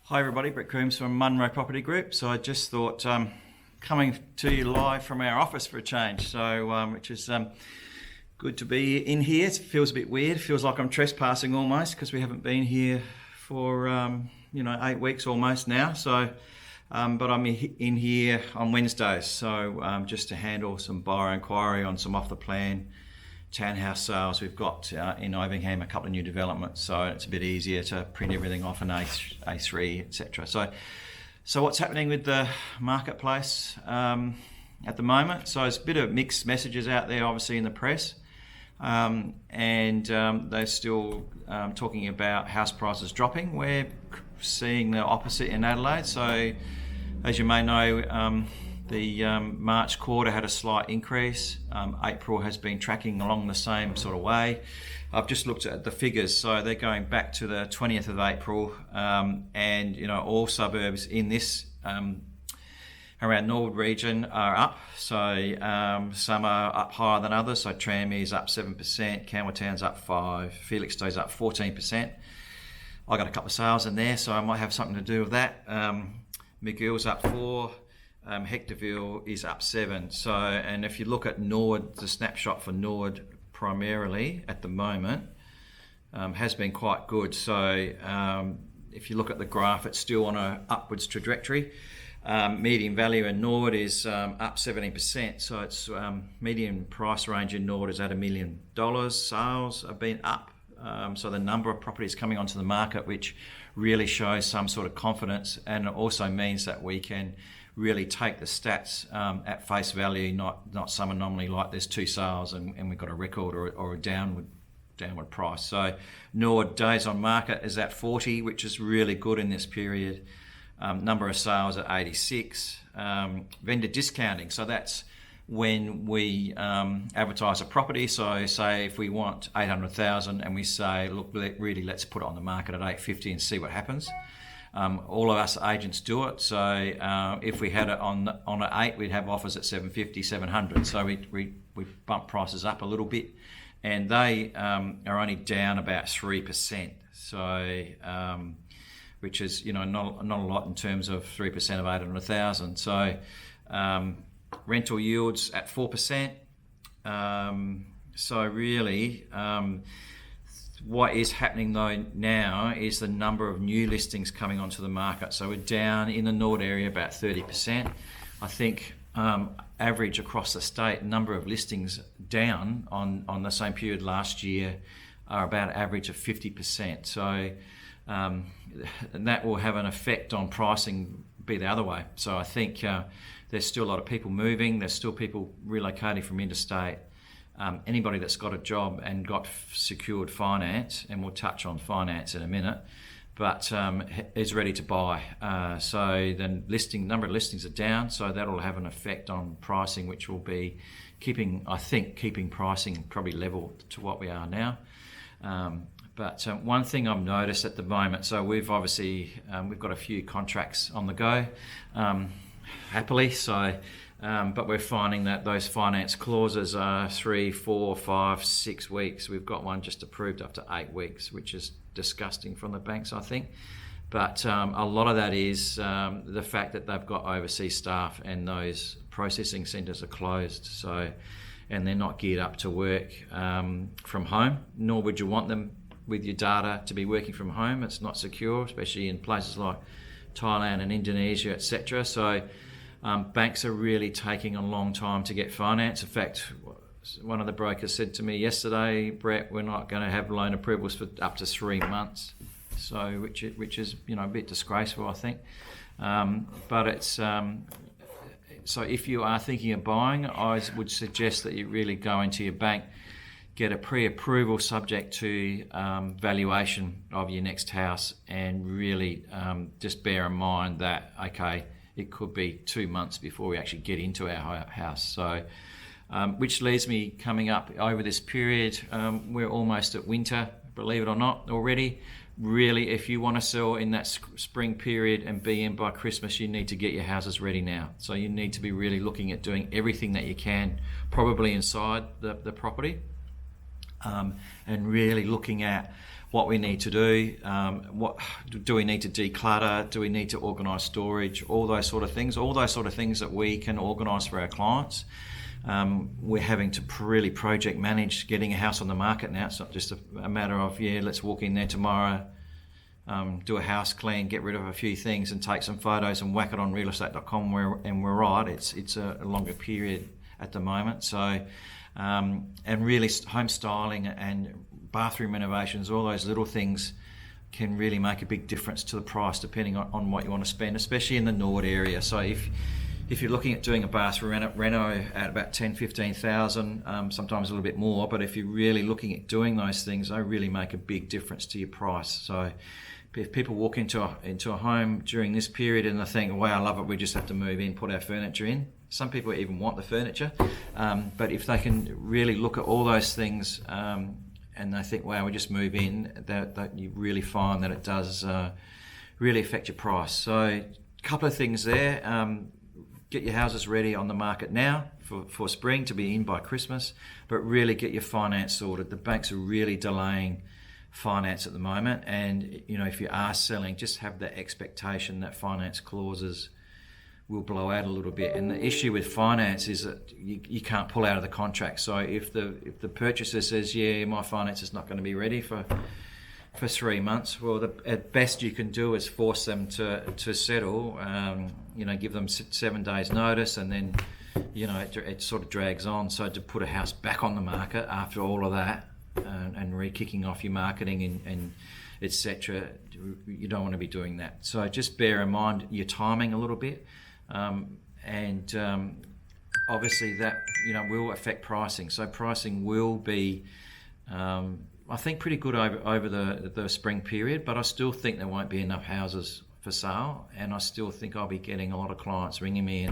Hi everybody, Brett Coombs from Munro Property Group. So I just thought coming to you live from our office for a change, which is good to be in here. It feels a bit weird, feels like I'm trespassing almost because we haven't been here for 8 weeks almost now. So, but I'm in here on Wednesdays, so just to handle some buyer inquiry on some off the plan townhouse sales. We've got in Ivingham a couple of new developments, so it's a bit easier to print everything off an A3, etc. So what's happening with the marketplace at the moment? So there's a bit of mixed messages out there, obviously in the press, and they're still talking about house prices dropping. We're seeing the opposite in Adelaide. So as you may know, the March quarter had a slight increase. April has been tracking along the same sort of way. I've just looked at the figures, so they're going back to the 20th of April, and all suburbs in this around Norwood region are up. So some are up higher than others. So Tranmere's up 7%, Campbelltown's up 5%, Felixstowe's up 14%. I got a couple of sales in there, so I might have something to do with that. McGill's up 4%. Hectorville is up 7%. So, and if you look at Norwood, the snapshot for Norwood primarily at the moment has been quite good. So if you look at the graph, it's still on an upwards trajectory. Median value in Norwood is up 17%. So it's median price range in Norwood is at $1 million. Sales have been up. So the number of properties coming onto the market, which really shows some sort of confidence, and it also means that we can really take the stats at face value, not some anomaly like there's 2 sales and we've got a record or a downward price. So Norwood days on market is at 40, which is really good in this period. Number of sales at 86. Vendor discounting, so that's when we advertise a property. So say if we want 800,000 and we say, look, really let's put it on the market at 850 and see what happens. All of us agents do it. So if we had it on at 8, we'd have offers at 750, 700. So we bump prices up a little bit, and they are only down about 3%. So which is not a lot in terms of 3% of 800,000. So rental yields at 4%. So really, what is happening though now is the number of new listings coming onto the market. So we're down in the Norwood area about 30%. I think average across the state, number of listings down on the same period last year are about an average of 50%. So and that will have an effect on pricing be the other way. So I think there's still a lot of people moving. There's still people relocating from interstate. Anybody that's got a job and got secured finance, and we'll touch on finance in a minute, but is ready to buy. So then number of listings are down, so that'll have an effect on pricing, which will be keeping pricing probably level to what we are now. But one thing I've noticed at the moment, so we've obviously we've got a few contracts on the go, happily. So, but we're finding that those finance clauses are 3, 4, 5, 6 weeks. We've got one just approved up to 8 weeks, which is disgusting from the banks, I think. But a lot of that is the fact that they've got overseas staff and those processing centres are closed. So, and they're not geared up to work from home, nor would you want them with your data to be working from home. It's not secure, especially in places like Thailand and Indonesia, etc. So banks are really taking a long time to get finance. In fact, one of the brokers said to me yesterday, Brett, we're not going to have loan approvals for up to 3 months. So which is a bit disgraceful, I think. But it's so if you are thinking of buying, I would suggest that you really go into your bank, get a pre-approval subject to valuation of your next house, and really just bear in mind that, okay, it could be 2 months before we actually get into our house. So, which leads me coming up over this period, we're almost at winter, believe it or not, already. Really, if you want to sell in that spring period and be in by Christmas, you need to get your houses ready now. So you need to be really looking at doing everything that you can, probably inside the property. and really looking at what we need to do. What do we need to declutter? Do we need to organise storage? All those sort of things. All those sort of things that we can organise for our clients. We're having to really project manage getting a house on the market now. It's not just a matter of, let's walk in there tomorrow, do a house clean, get rid of a few things and take some photos and whack it on realestate.com and we're right. It's a longer period at the moment. So, and really home styling and bathroom renovations, all those little things can really make a big difference to the price depending on what you want to spend, especially in the Nord area. So if you're looking at doing a bathroom reno at about 10, 15,000, sometimes a little bit more, but if you're really looking at doing those things, they really make a big difference to your price. So if people walk into a home during this period and they think, wow, I love it, we just have to move in, put our furniture in. Some people even want the furniture, but if they can really look at all those things and they think, wow, we just move in, that you really find that it does really affect your price. So a couple of things there. Get your houses ready on the market now for spring to be in by Christmas, but really get your finance sorted. The banks are really delaying finance at the moment, and if you are selling, just have the expectation that finance clauses will blow out a little bit. And the issue with finance is that you can't pull out of the contract. So if the purchaser says, my finance is not going to be ready for 3 months, well, at best you can do is force them to settle, give them 7 days notice, and then it sort of drags on. So to put a house back on the market after all of that and re-kicking off your marketing and etc., you don't want to be doing that. So just bear in mind your timing a little bit, and obviously that will affect pricing. So pricing will be I think pretty good over the spring period, but I still think there won't be enough houses for sale, and I still think I'll be getting a lot of clients ringing me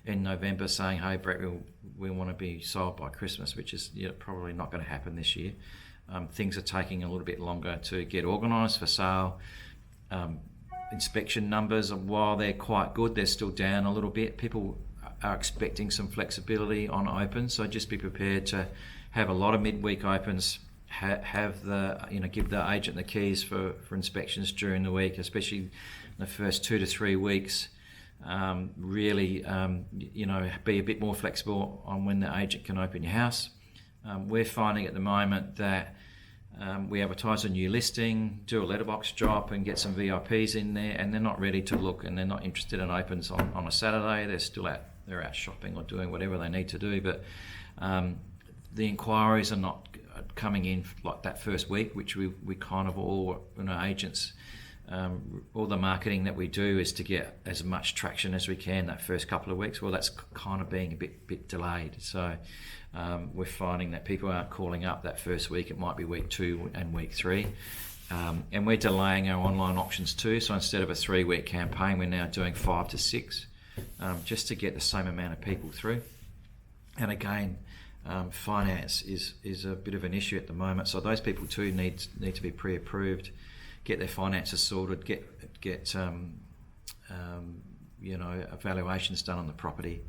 in November saying, hey Brett, we want to be sold by Christmas, which is probably not going to happen this year. Things are taking a little bit longer to get organised for sale. Inspection numbers, while they're quite good, they're still down a little bit. People are expecting some flexibility on opens, so just be prepared to have a lot of midweek opens. Have the give the agent the keys for inspections during the week, especially the first 2 to 3 weeks. Really, be a bit more flexible on when the agent can open your house. We're finding at the moment that we advertise a new listing, do a letterbox drop, and get some VIPs in there, and they're not ready to look, and they're not interested in opens on a Saturday. They're still they're out shopping or doing whatever they need to do, but the inquiries are not coming in like that first week, which we kind of all agents, all the marketing that we do is to get as much traction as we can that first couple of weeks. Well, that's kind of being a bit delayed, so we're finding that people aren't calling up that first week. It might be week 2 and week 3, and we're delaying our online auctions too. So instead of a 3-week campaign, we're now doing 5 to 6, just to get the same amount of people through. And again, finance is a bit of an issue at the moment, so those people too need to be pre-approved, get their finances sorted, get evaluations done on the property,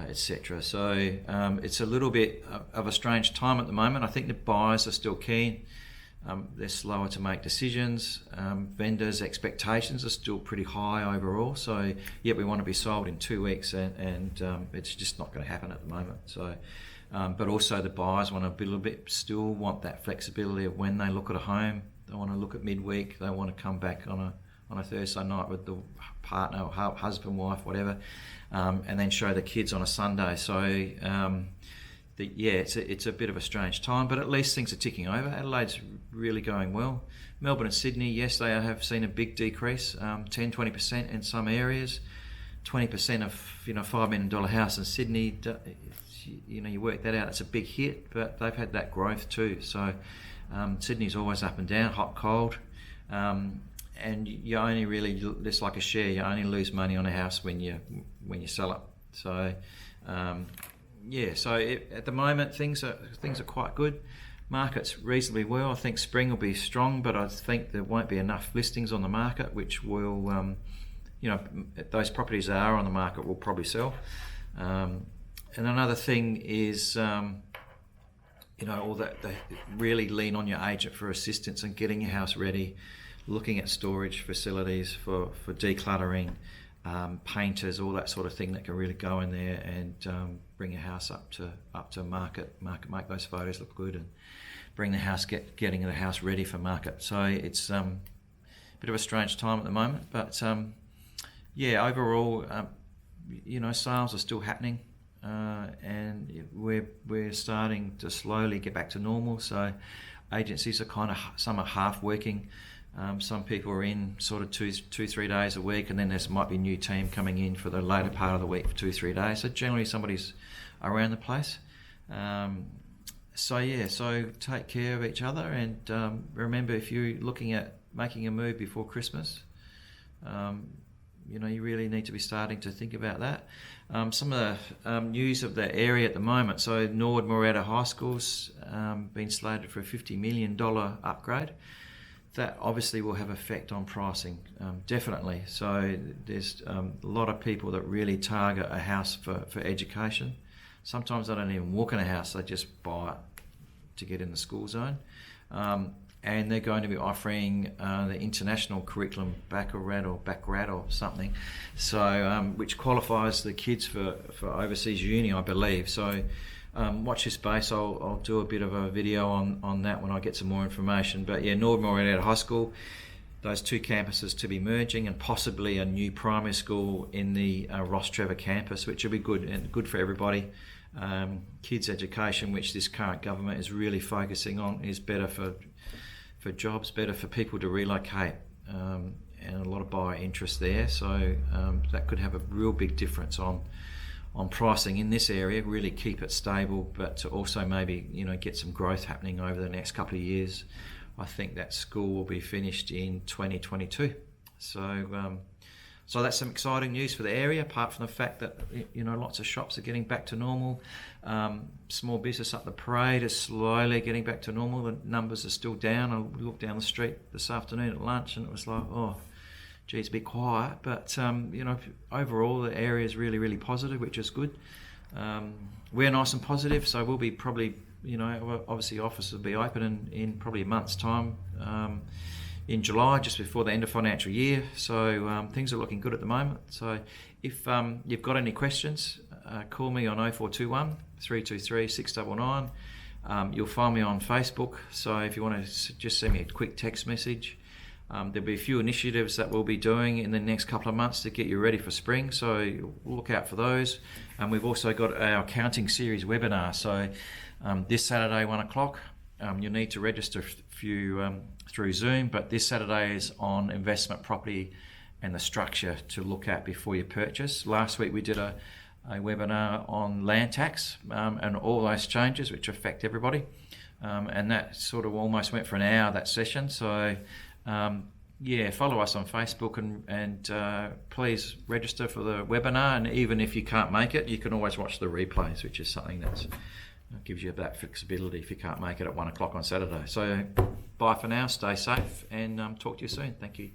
etc. So it's a little bit of a strange time at the moment. I think the buyers are still keen. They're slower to make decisions. Vendors' expectations are still pretty high overall. So we want to be sold in 2 weeks, and it's just not going to happen at the moment. So. But also the buyers still want that flexibility of when they look at a home. They want to look at midweek. They want to come back on a Thursday night with the partner or husband, wife, whatever, and then show the kids on a Sunday. So it's a bit of a strange time, but at least things are ticking over. Adelaide's really going well. Melbourne and Sydney, yes, they have seen a big decrease, 10-20% in some areas. 20% of $5 million house in Sydney. You work that out, it's a big hit, but they've had that growth too. So Sydney's always up and down, hot, cold, and you only really, it's like a share, you only lose money on a house when you sell it. So at the moment things are quite good. Market's reasonably well. I think spring will be strong, but I think there won't be enough listings on the market, which will those properties that are on the market will probably sell. And another thing is, all that, they really lean on your agent for assistance and getting your house ready, looking at storage facilities for decluttering, painters, all that sort of thing that can really go in there and bring your house up to market, make those photos look good, and bring the house, getting the house ready for market. So it's a bit of a strange time at the moment, but overall, sales are still happening. And we're starting to slowly get back to normal. So agencies are some are half working. Some people are in sort of 2-3 days a week, and then there might be a new team coming in for the later part of the week for 2-3 days. So generally somebody's around the place. So take care of each other, and remember, if you're looking at making a move before Christmas, you really need to be starting to think about that. Some of the news of the area at the moment. So Nord Moretta High School's been slated for a $50 million upgrade. That obviously will have effect on pricing, definitely. So there's a lot of people that really target a house for education. Sometimes they don't even walk in a house, they just buy it to get in the school zone. And they're going to be offering the international curriculum, BACCARAT or something, so which qualifies the kids for overseas uni, I believe. So watch this space. I'll do a bit of a video on that when I get some more information. But yeah, Nord Moretta High School, those two campuses to be merging, and possibly a new primary school in the Ross Trevor campus, which will be good and good for everybody. Kids' education, which this current government is really focusing on, is better for jobs, better for people to relocate, and a lot of buyer interest there. So that could have a real big difference on pricing in this area, really keep it stable, but to also maybe get some growth happening over the next couple of years. I think that school will be finished in 2022. So that's some exciting news for the area, apart from the fact that lots of shops are getting back to normal. Small business up the parade is slowly getting back to normal. The numbers are still down. I looked down the street this afternoon at lunch and it was like, oh, gee, it's a bit quiet. But overall the area is really, really positive, which is good. We're nice and positive, so we'll be probably, obviously offices will be open in probably a month's time. In July, just before the end of financial year. So things are looking good at the moment. So if you've got any questions, call me on 0421 323 699. You'll find me on Facebook. So if you want to just send me a quick text message. There'll be a few initiatives that we'll be doing in the next couple of months to get you ready for spring. So look out for those. And we've also got our accounting series webinar. So this Saturday, 1 o'clock, you'll need to register through Zoom, but this Saturday is on investment property and the structure to look at before you purchase. Last week we did a webinar on land tax and all those changes which affect everybody, and that sort of almost went for an hour, that session. So follow us on Facebook and please register for the webinar, and even if you can't make it, you can always watch the replays, which is something that gives you that flexibility if you can't make it at 1 o'clock on Saturday. So bye for now, stay safe, and talk to you soon. Thank you.